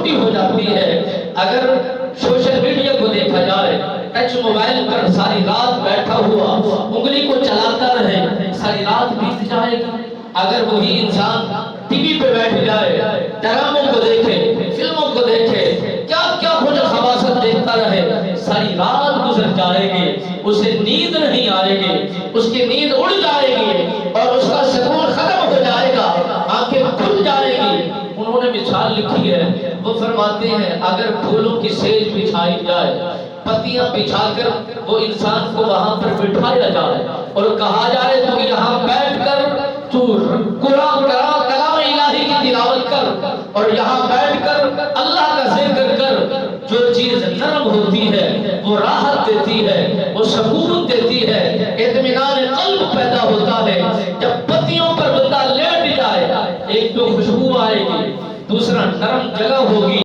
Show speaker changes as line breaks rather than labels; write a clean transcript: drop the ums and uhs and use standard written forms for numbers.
چھوٹی ہو جاتی ہے۔ اگر سوشل میڈیا کو دیکھا جائے، ٹچ موبائل پر ساری رات بیٹھا ہوا انگلی کو چلاتا رہے، ساری رات بیت جائے گی۔ اگر وہی انسان ٹی وی پہ بیٹھ جائے، ڈراموں کو دیکھے، فلموں کو دیکھے، کیا کیا کچھ خباثت دیکھتا رہے، ساری رات گزر جائے گی، اسے نیند نہیں آئے گی، اس کی نیند اڑ جائے گی اور اس کا سکون ختم ہو جائے گا، آنکھیں کھل جائے گی۔ انہوں نے مثال لکھی ہے، وہ فرماتے ہیں اگر پھولوں کی سیج بچھائی جائے، پتیاں بچھا کر وہ انسان کو وہاں پر بٹھایا جائے اور کہا جائے تو یہاں بیٹھ کر تو قرآن کلام الہی کی تلاوت کر اور یہاں بیٹھ کر اللہ کا ذکر کر، جو چیز نرم ہوتی ہے وہ راحت دیتی ہے، وہ سکون دیتی ہے، اطمینان قلب پیدا ہوتا ہے۔ جب پتیوں پر بندہ لیٹ جائے، ایک تو خوشبو آئے گی، دوسرا نرم جگہ ہوگی۔